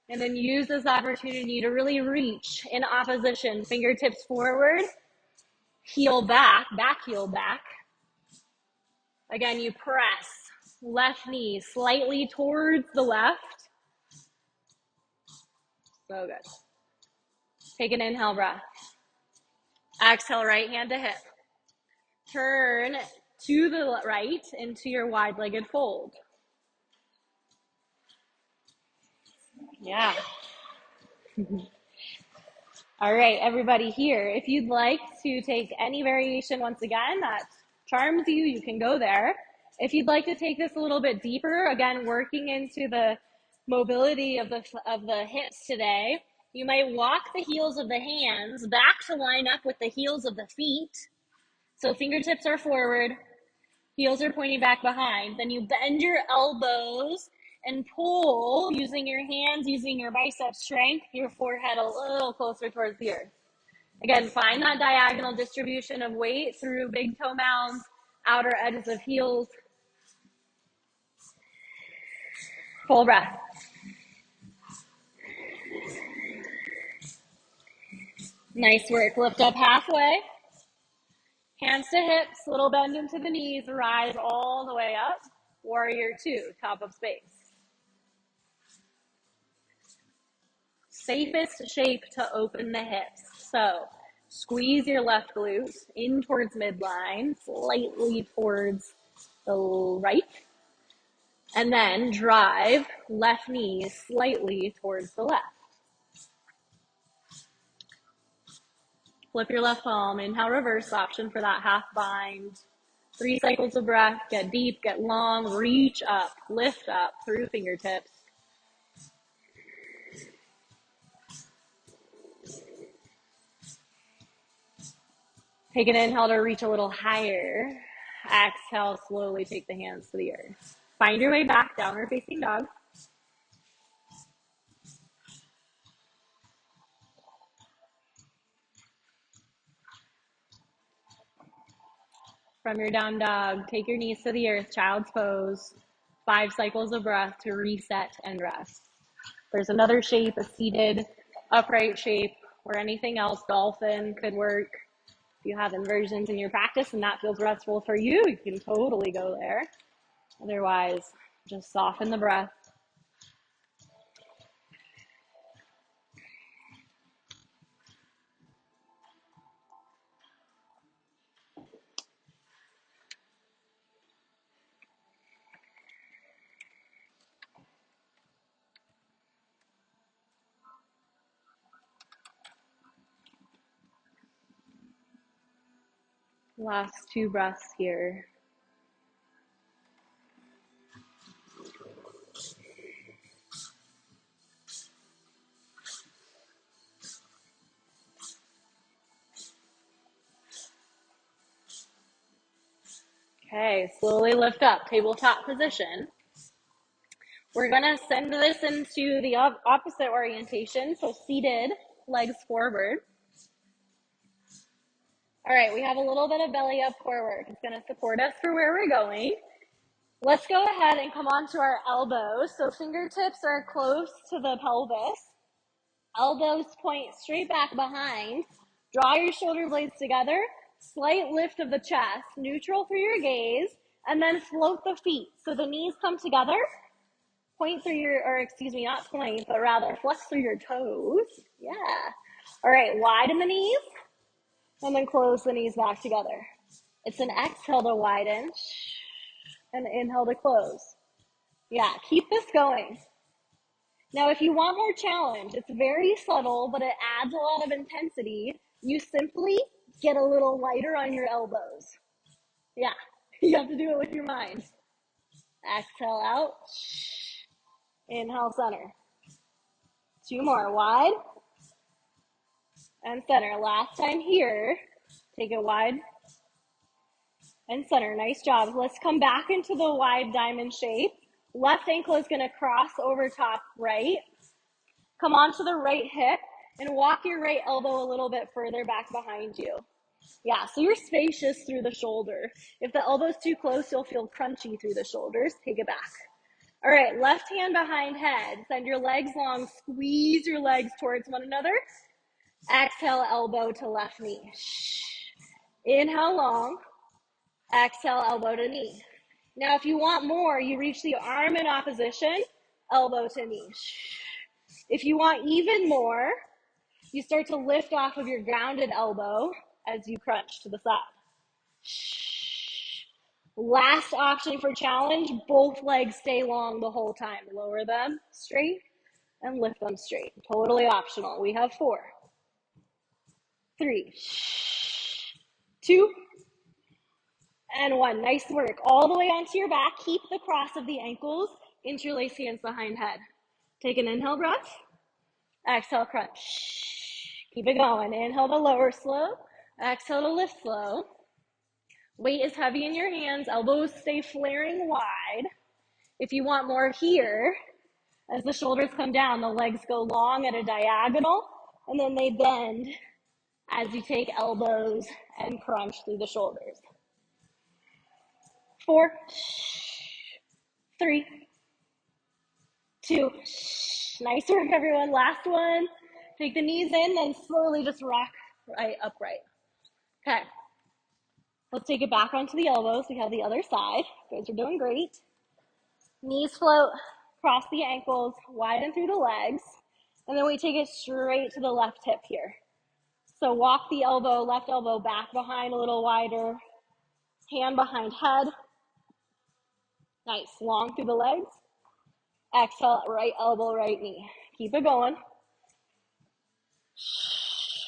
And then use this opportunity to really reach in opposition. Fingertips forward, heel back, back heel back. Again, you press left knee slightly towards the left. So good. Take an inhale breath. Exhale, right hand to hip. Turn to the right into your wide-legged fold. Yeah. All right, everybody here, if you'd like to take any variation, once again, that charms you, you can go there. If you'd like to take this a little bit deeper, again, working into the mobility of the hips today, you might walk the heels of the hands back to line up with the heels of the feet. So fingertips are forward, heels are pointing back behind. Then you bend your elbows and pull using your hands, using your bicep strength, your forehead a little closer towards the earth. Again, find that diagonal distribution of weight through big toe mounds, outer edges of heels. Full breath. Nice work. Lift up halfway. Hands to hips, little bend into the knees, rise all the way up. Warrior two, top of space. Safest shape to open the hips. So squeeze your left glute in towards midline, slightly towards the right. And then drive left knee slightly towards the left. Flip your left palm, inhale, reverse option for that half bind. 3 cycles of breath, get deep, get long, reach up, lift up through fingertips. Take an inhale to reach a little higher. Exhale, slowly take the hands to the earth. Find your way back, downward facing dog. From your down dog, take your knees to the earth, child's pose. 5 cycles of breath to reset and rest. There's another shape, a seated, upright shape, or anything else. Dolphin could work. If you have inversions in your practice and that feels restful for you, you can totally go there. Otherwise, just soften the breath. Last 2 breaths here. Okay, slowly lift up, tabletop position. We're gonna send this into the opposite orientation, so seated, legs forward. All right, we have a little bit of belly up core work. It's gonna support us for where we're going. Let's go ahead and come onto our elbows. So fingertips are close to the pelvis. Elbows point straight back behind. Draw your shoulder blades together. Slight lift of the chest, neutral through your gaze, and then float the feet. So the knees come together. Point through your, or excuse me, not point, but rather flex through your toes. Yeah. All right, widen the knees, and then close the knees back together. It's an exhale to widen, and inhale to close. Yeah, keep this going. Now, if you want more challenge, it's very subtle, but it adds a lot of intensity. You simply get a little lighter on your elbows. Yeah, you have to do it with your mind. Exhale out. Inhale, center. 2 more, wide and center. Last time here. Take it wide and center. Nice job. Let's come back into the wide diamond shape. Left ankle is going to cross over top right. Come onto the right hip and walk your right elbow a little bit further back behind you. Yeah, so you're spacious through the shoulder. If the elbow's too close, you'll feel crunchy through the shoulders. Take it back. All right, left hand behind head. Send your legs long, squeeze your legs towards one another. Exhale, elbow to left knee. Inhale long, exhale, elbow to knee. Now, if you want more, you reach the arm in opposition, elbow to knee. If you want even more, you start to lift off of your grounded elbow as you crunch to the side. Last option for challenge, both legs stay long the whole time. Lower them straight and lift them straight. Totally optional. We have 4, 3, 2, and 1. Nice work. All the way onto your back. Keep the cross of the ankles. Interlace hands behind head. Take an inhale breath. Exhale, crunch. Keep it going. Inhale to lower slow. Exhale to lift slow. Weight is heavy in your hands. Elbows stay flaring wide. If you want more here, as the shoulders come down, the legs go long at a diagonal, and then they bend as you take elbows and crunch through the shoulders. 4, 3, 2. Nice work, everyone. Last one. Take the knees in, then slowly just rock right upright. Okay. Let's take it back onto the elbows. We have the other side. You guys are doing great. Knees float, cross the ankles, widen through the legs, and then we take it straight to the left hip here. So walk the elbow, left elbow back behind a little wider, hand behind head. Nice, long through the legs. Exhale, right elbow, right knee. Keep it going.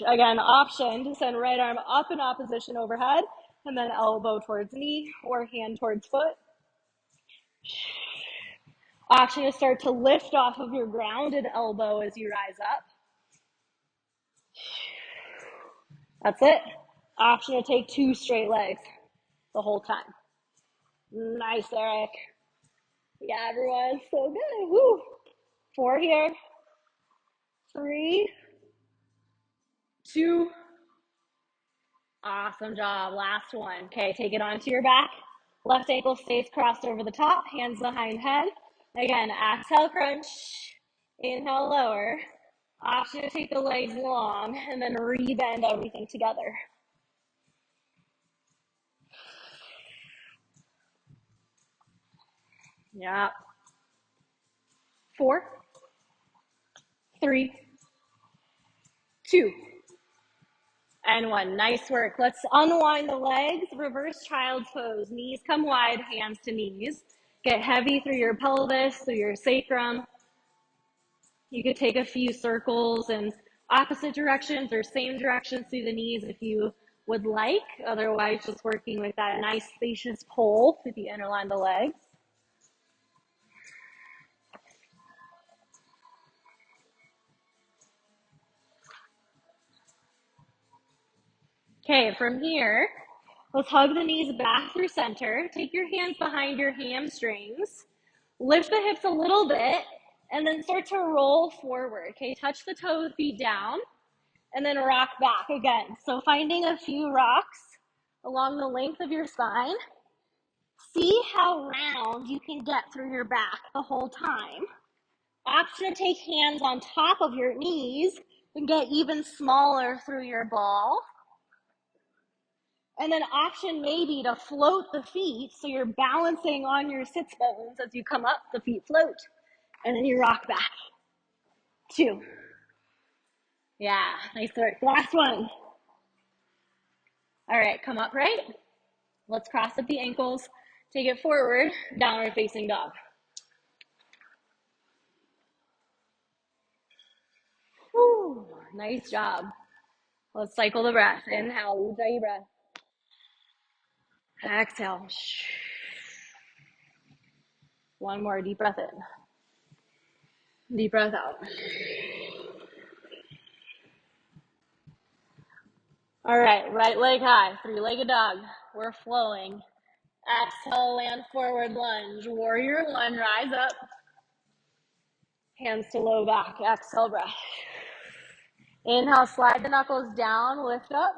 Again, option to send right arm up in opposition overhead, and then elbow towards knee or hand towards foot. Option to start to lift off of your grounded elbow as you rise up. That's it. Option to take 2 straight legs the whole time. Nice, Eric. Yeah, everyone, so good. Woo. 4 here. 3, 2. Awesome job. Last one. Okay, take it onto your back. Left ankle stays crossed over the top, hands behind head. Again, exhale, crunch. Inhale, lower. Option to take the legs long and then re-bend everything together. Yeah. 4, 3, 2, and 1. Nice work. Let's unwind the legs. Reverse child's pose. Knees come wide, hands to knees. Get heavy through your pelvis, through your sacrum. You could take a few circles in opposite directions or same directions through the knees if you would like. Otherwise, just working with that nice spacious pole through the inner line of the legs. Okay, from here, let's hug the knees back through center. Take your hands behind your hamstrings. Lift the hips a little bit, and then start to roll forward. Okay, touch the toe, feet down, and then rock back again. So finding a few rocks along the length of your spine. See how round you can get through your back the whole time. Option to take hands on top of your knees and get even smaller through your ball. And then option maybe to float the feet so you're balancing on your sits bones as you come up, the feet float. And then you rock back. 2. Yeah, nice work. Last one. All right, come up right. Let's cross up the ankles. Take it forward, downward facing dog. Whew, nice job. Let's cycle the breath. Inhale, ujjayi breath. Exhale. One more deep breath in. Deep breath out. All right, right leg high, 3-legged dog. We're flowing. Exhale, land forward lunge. Warrior 1, rise up. Hands to low back. Exhale, breath. Inhale, slide the knuckles down, lift up.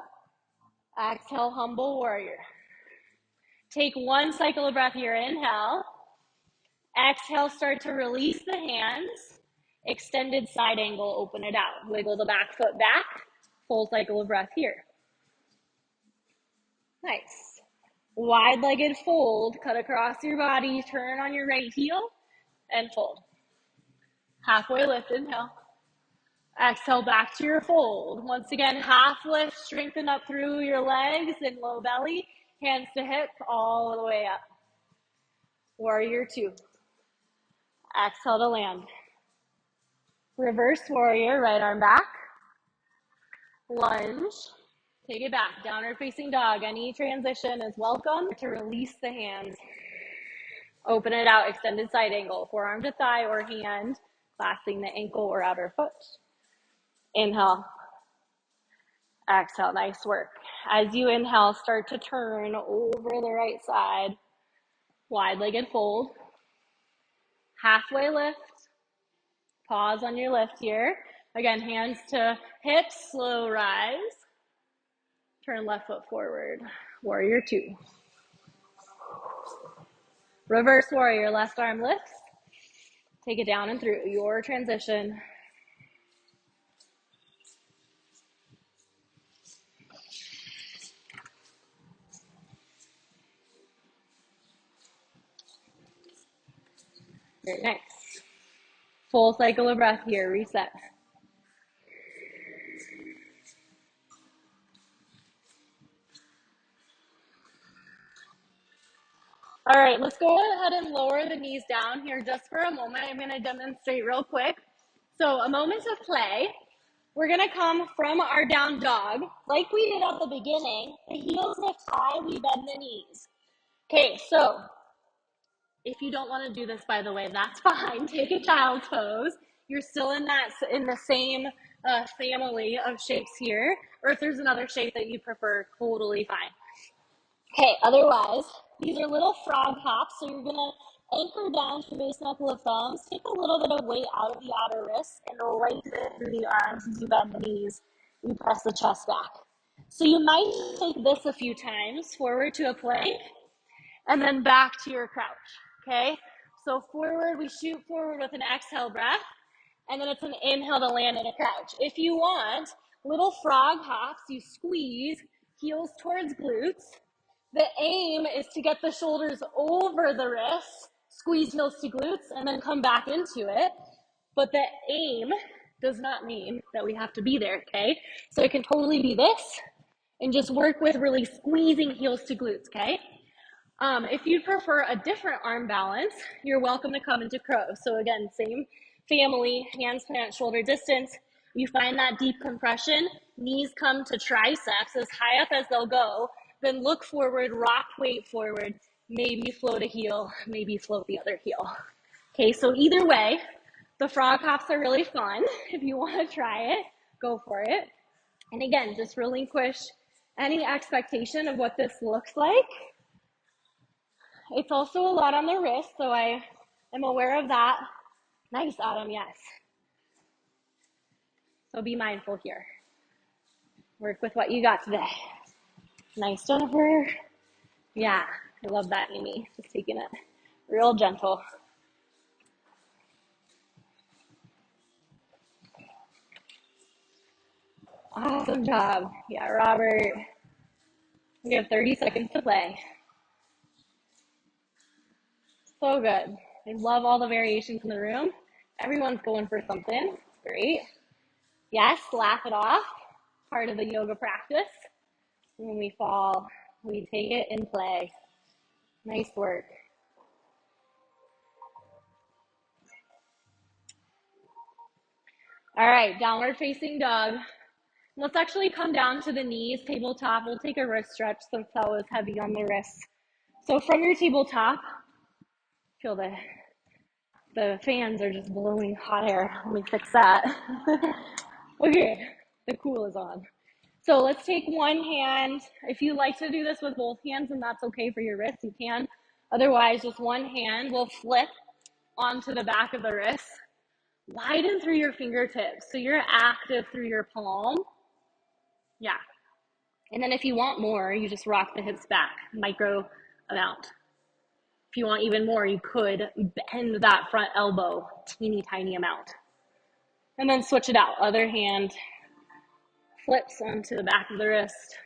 Exhale, humble warrior. Take 1 cycle of breath here. Inhale. Exhale, start to release the hands. Extended side angle, open it out. Wiggle the back foot back. Full cycle of breath here. Nice. Wide-legged fold, cut across your body, turn on your right heel, and fold. Halfway lift, inhale. Exhale, back to your fold. Once again, half lift, strengthen up through your legs and low belly. Hands to hip, all the way up. Warrior two. Exhale to land. Reverse warrior, right arm back. Lunge. Take it back. Downward facing dog. Any transition is welcome. To release the hands. Open it out, extended side angle. Forearm to thigh or hand, clasping the ankle or outer foot. Inhale. Exhale, nice work. As you inhale, start to turn over the right side. Wide-legged fold. Halfway lift. Pause on your lift here. Again, hands to hips, slow rise. Turn left foot forward. Warrior two. Reverse warrior, left arm lifts. Take it down and through your transition. Very nice. Full cycle of breath here, reset. All right, let's go ahead and lower the knees down here just for a moment. I'm gonna demonstrate real quick. So a moment of play. We're gonna come from our down dog, like we did at the beginning. The heels lift high, we bend the knees. Okay, so if you don't wanna do this, by the way, that's fine. Take a child's pose. You're still in the same family of shapes here, or if there's another shape that you prefer, totally fine. Okay, otherwise, these are little frog hops, so you're gonna anchor down to your base knuckle of thumbs, take a little bit of weight out of the outer wrists, and lengthen it through the arms as you bend the knees. You press the chest back. So you might take this a few times, forward to a plank, and then back to your crouch, okay? So forward, we shoot forward with an exhale breath, and then it's an inhale to land in a crouch. If you want, little frog hops, you squeeze, heels towards glutes. The aim is to get the shoulders over the wrists, squeeze heels to glutes, and then come back into it. But the aim does not mean that we have to be there, okay? So it can totally be this, and just work with really squeezing heels to glutes, okay? If you prefer a different arm balance, you're welcome to come into crow. So again, same family, hands plant shoulder distance. You find that deep compression, knees come to triceps as high up as they'll go, then look forward, rock weight forward, maybe float a heel, maybe float the other heel. Okay, so either way, the frog hops are really fun. If you want to try it, go for it. And again, just relinquish any expectation of what this looks like. It's also a lot on the wrist, so I am aware of that. Nice, Adam, yes. So be mindful here. Work with what you got today. Nice, Jennifer. Yeah, I love that, Amy. Just taking it real gentle. Awesome job. Yeah, Robert. We have 30 seconds to play. So good. I love all the variations in the room. Everyone's going for something. Great. Yes, laugh it off. Part of the yoga practice. When we fall, we take it and play. Nice work. All right, downward facing dog. Let's actually come down to the knees, tabletop. We'll take a wrist stretch since that was heavy on the wrists. So from your tabletop, feel the fans are just blowing hot air. Let me fix that. Okay, the cool is on. So let's take one hand. If you like to do this with both hands and that's okay for your wrists, you can. Otherwise, just one hand will flip onto the back of the wrist. Widen through your fingertips so you're active through your palm. Yeah. And then if you want more, you just rock the hips back, micro amount. If you want even more, you could bend that front elbow teeny tiny amount. And then switch it out. Other hand flips onto the back of the wrist.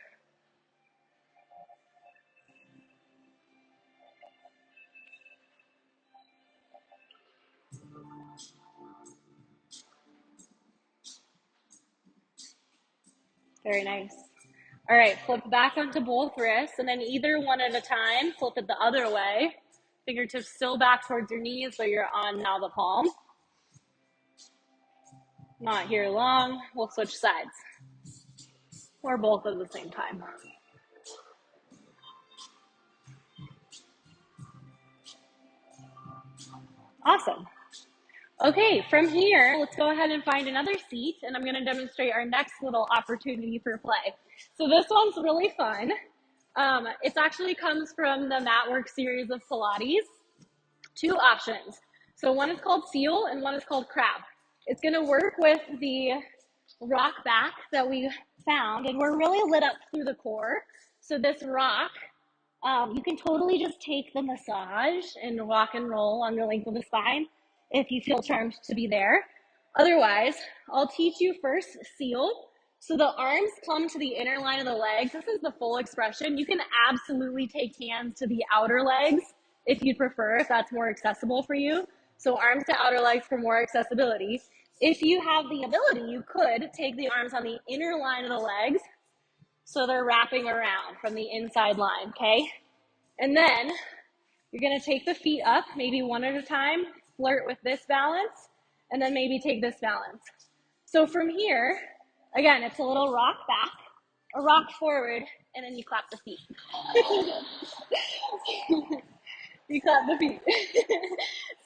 Very nice. All right, flip back onto both wrists, and then either one at a time, flip it the other way. Fingertips still back towards your knees, but you're on now the palm. Not here long. We'll switch sides. Or both at the same time. Awesome. Okay, from here, let's go ahead and find another seat, and I'm going to demonstrate our next little opportunity for play. So this one's really fun. It actually comes from the Matwork series of Pilates. Two options. So one is called seal and one is called crab. It's going to work with the rock back that we found, and we're really lit up through the core. So this rock, you can totally just take the massage and rock and roll on the length of the spine if you feel charmed to be there. Otherwise, I'll teach you first seal. So the arms come to the inner line of the legs. This is the full expression. You can absolutely take hands to the outer legs if you'd prefer, if that's more accessible for you. So arms to outer legs for more accessibility. If you have the ability, you could take the arms on the inner line of the legs so they're wrapping around from the inside line, okay? And then you're gonna take the feet up, maybe one at a time, flirt with this balance, and then maybe take this balance. So from here, again, it's a little rock back, a rock forward, and then you clap the feet. You clap the feet.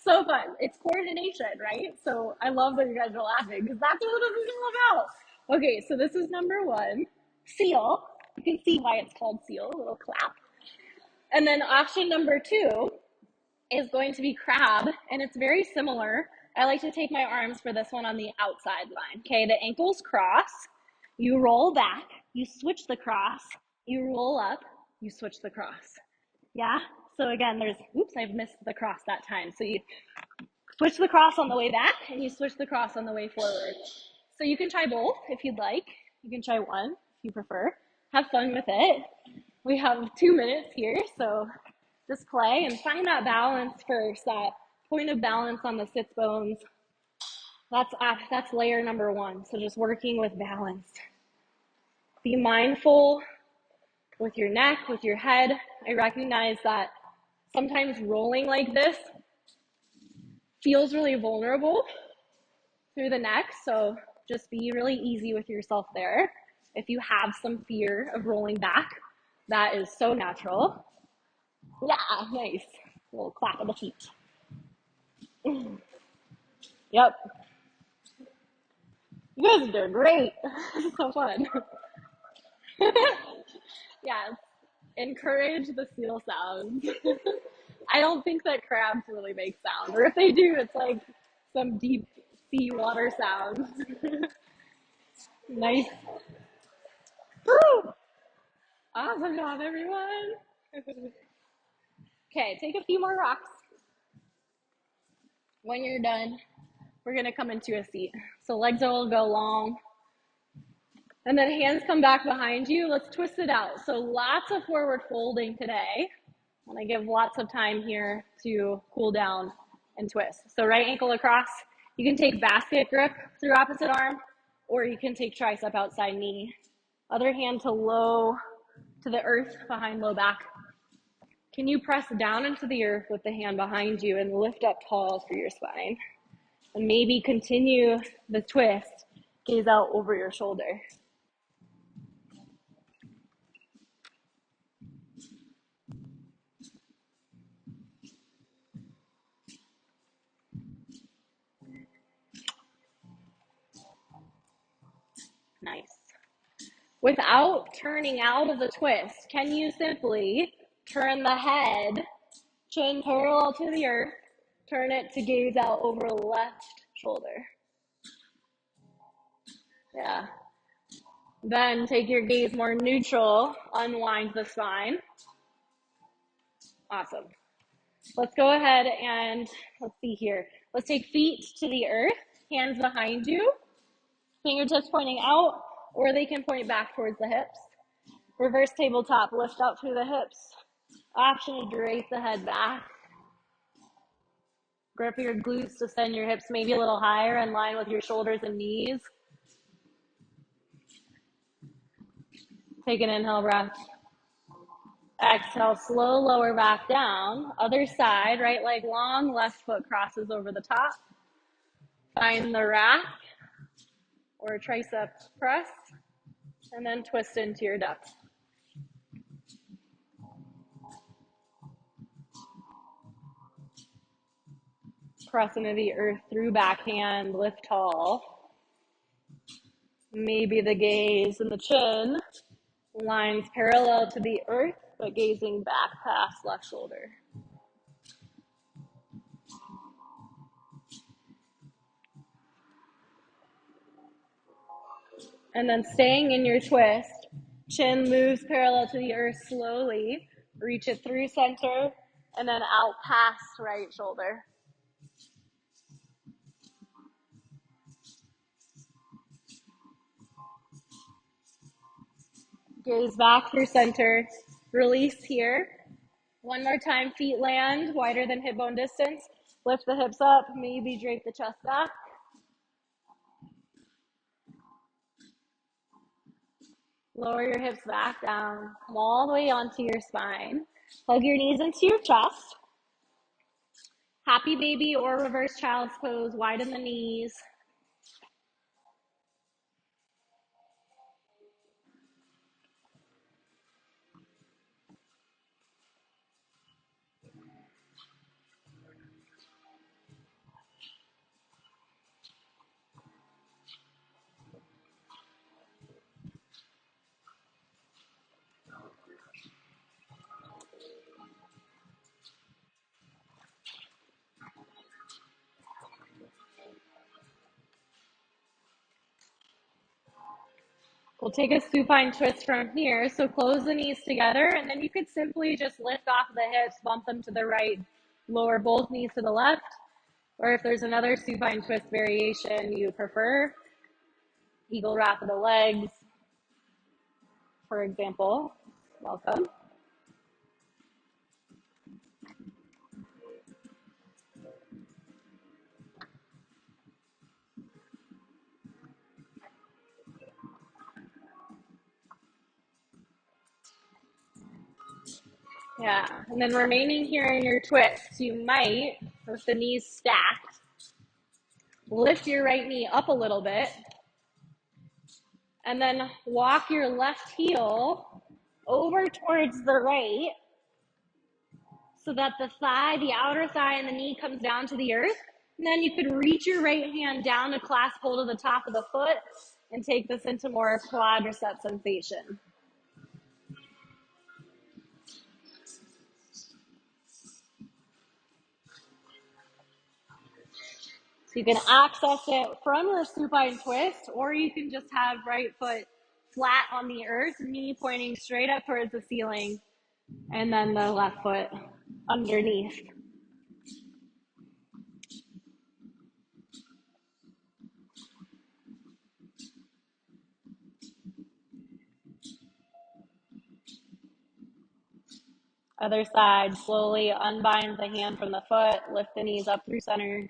So fun. It's coordination, right? So I love that you guys are laughing because that's what this is all about. Okay, so this is number one, seal. You can see why it's called seal, a little clap. And then option number two is going to be crab, and it's very similar. I like to take my arms for this one on the outside line. Okay, the ankles cross, you roll back, you switch the cross, you roll up, you switch the cross. Yeah? So again, oops, I've missed the cross that time. So you switch the cross on the way back and you switch the cross on the way forward. So you can try both if you'd like. You can try one if you prefer. Have fun with it. We have 2 minutes here, so just play and find that balance first, that point of balance on the sits bones. That's layer number one. So just working with balance. Be mindful with your neck, with your head. I recognize that sometimes rolling like this feels really vulnerable through the neck, so just be really easy with yourself there. If you have some fear of rolling back, that is so natural. Yeah, nice. A little clap of the feet. Yep. You guys are doing great. This is so fun. Yes. Encourage the seal sounds. I don't think that crabs really make sound, or if they do, it's like some deep sea water sound. Nice. Woo! Awesome job, everyone. Okay, take a few more rocks. When you're done, we're gonna come into a seat. So legs will go long. And then hands come back behind you. Let's twist it out. So lots of forward folding today. I want to give lots of time here to cool down and twist. So right ankle across. You can take basket grip through opposite arm, or you can take tricep outside knee. Other hand to the earth behind low back. Can you press down into the earth with the hand behind you and lift up tall through your spine? And maybe continue the twist, gaze out over your shoulder. Nice. Without turning out of the twist, can you simply turn the head, chin parallel to the earth, turn it to gaze out over the left shoulder? Yeah. Then take your gaze more neutral, unwind the spine. Awesome. Let's go ahead and let's see here. Let's take feet to the earth, hands behind you, fingertips pointing out, or they can point back towards the hips. Reverse tabletop, lift up through the hips. Option to drape the head back. Grip your glutes to send your hips maybe a little higher in line with your shoulders and knees. Take an inhale breath. Exhale, slow lower back down. Other side, right leg long, left foot crosses over the top. Find the rack or tricep press, and then twist into your depth. Press into the earth through backhand, lift tall. Maybe the gaze and the chin lines parallel to the earth, but gazing back past left shoulder. And then staying in your twist, chin moves parallel to the earth slowly. Reach it through center and then out past right shoulder. Gaze back through center. Release here. One more time, feet land wider than hip bone distance. Lift the hips up, maybe drape the chest back. Lower your hips back down. Come all the way onto your spine. Plug your knees into your chest. Happy baby or reverse child's pose, widen the knees. We'll take a supine twist from here. So close the knees together, and then you could simply just lift off the hips, bump them to the right, lower both knees to the left. Or if there's another supine twist variation you prefer, eagle wrap of the legs, for example. Welcome. Yeah, and then remaining here in your twist, you might, with the knees stacked, lift your right knee up a little bit, and then walk your left heel over towards the right so that the thigh, the outer thigh, and the knee comes down to the earth. And then you could reach your right hand down to clasp hold of the top of the foot and take this into more quadricep sensation. So you can access it from your supine twist, or you can just have right foot flat on the earth, knee pointing straight up towards the ceiling, and then the left foot underneath. Other side, slowly unbind the hand from the foot, lift the knees up through center,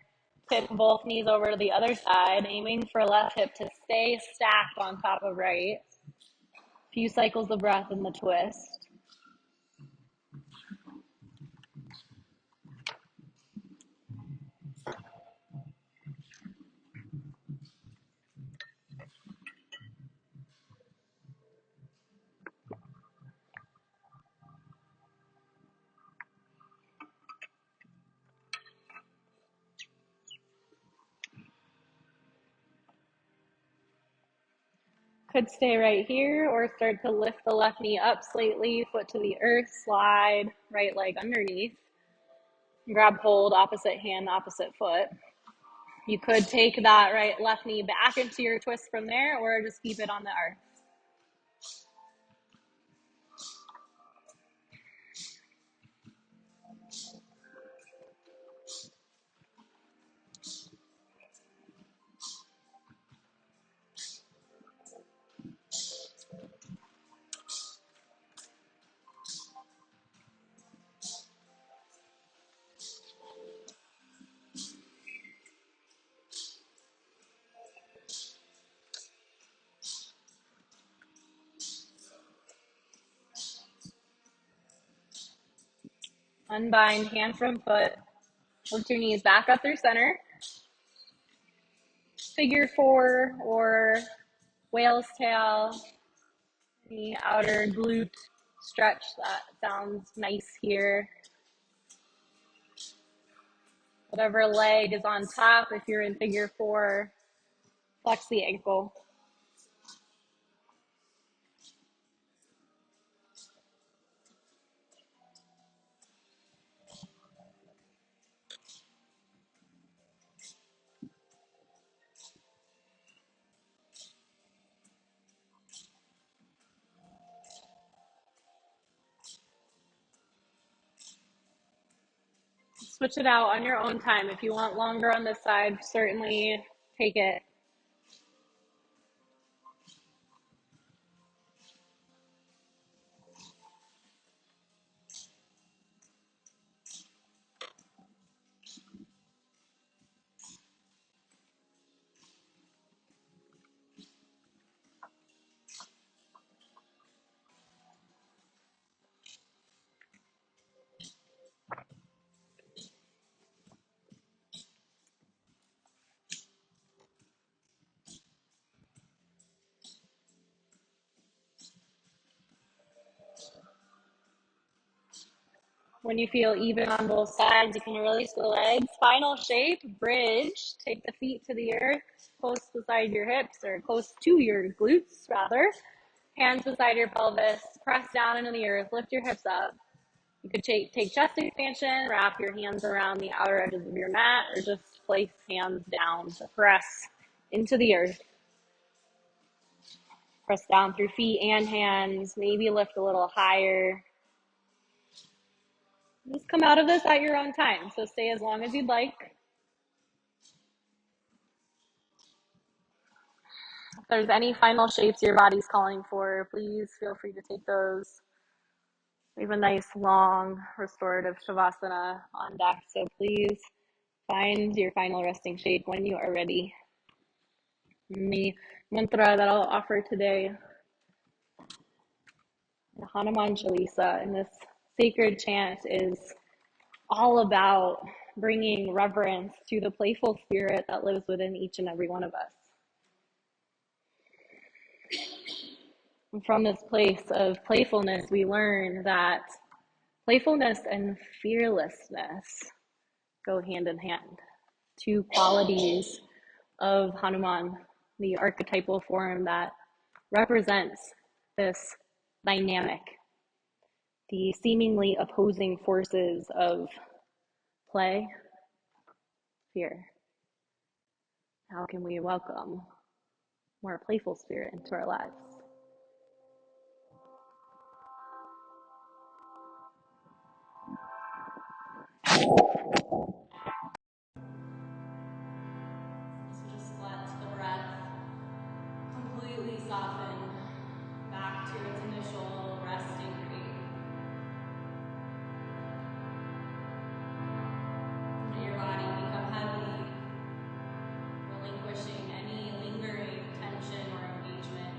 tip both knees over to the other side, aiming for left hip to stay stacked on top of right. Few cycles of breath in the twist. Could stay right here or start to lift the left knee up slightly, foot to the earth, slide, right leg underneath. Grab hold, opposite hand, opposite foot. You could take that left knee back into your twist from there, or just keep it on the earth. Unbind hand from foot. Lift your knees back up through center. Figure four or whale's tail. Any outer glute stretch that sounds nice here. Whatever leg is on top, if you're in figure four, flex the ankle. Switch it out on your own time. If you want longer on this side, certainly take it. When you feel even on both sides, you can release the legs. Final shape, bridge. Take the feet to the earth, close beside your hips, or close to your glutes, rather. Hands beside your pelvis. Press down into the earth. Lift your hips up. You could take chest expansion, wrap your hands around the outer edges of your mat, or just place hands down to press into the earth. Press down through feet and hands. Maybe lift a little higher. Just come out of this at your own time. So stay as long as you'd like. If there's any final shapes your body's calling for, please feel free to take those. We have a nice long restorative shavasana on deck, so please find your final resting shape when you are ready. The mantra that I'll offer today, the Hanuman Chalisa, and this sacred chant is all about bringing reverence to the playful spirit that lives within each and every one of us. And from this place of playfulness, we learn that playfulness and fearlessness go hand in hand. Two qualities of Hanuman, the archetypal form that represents this dynamic, the seemingly opposing forces of play, fear. How can we welcome more playful spirit into our lives? So just let the breath completely soften back to its initial resting rate. Let your body become heavy, relinquishing any lingering tension or engagement.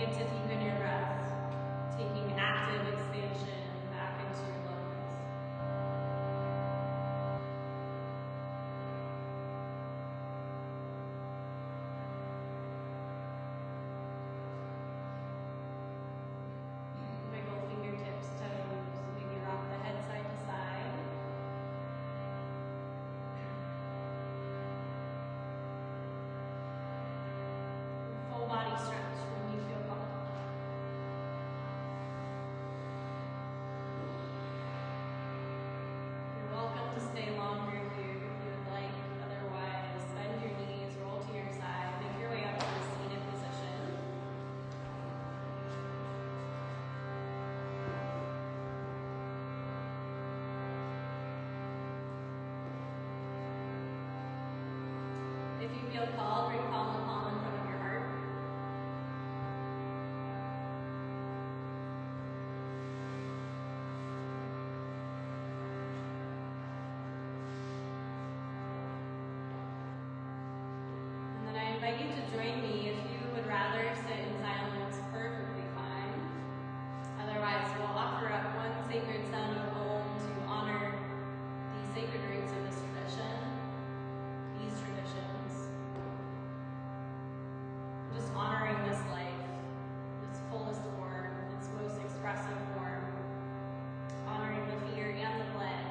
get to deepen your breath, taking active expansion back into your lungs. Wiggle fingertips, toes, maybe rock the head side to side. Full body stretch when you feel called. You're welcome to stay longer here if you would like. Otherwise, bend your knees, roll to your side, make your way up to a seated position. If you feel called, bring palm to palm in front of your heart. And then I invite you to join me. If you would rather sit in silence, perfectly fine. Otherwise, we'll offer up one sacred sound of Om to honor the sacred roots of this tradition, these traditions. Just honoring this life, its fullest form, its most expressive form, honoring the fear and the play,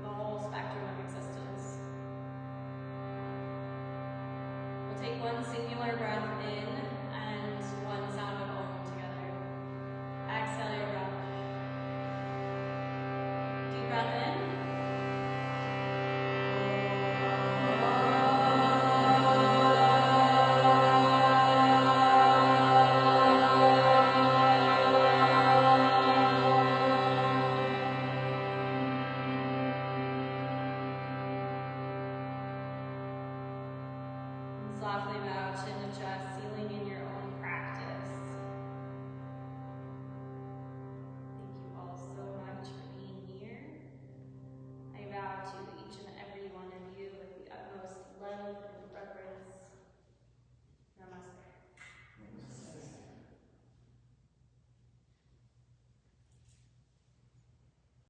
the whole spectrum of existence. We'll take one singular breath in and one sound of Om together. Exhale your breath. Deep breath in.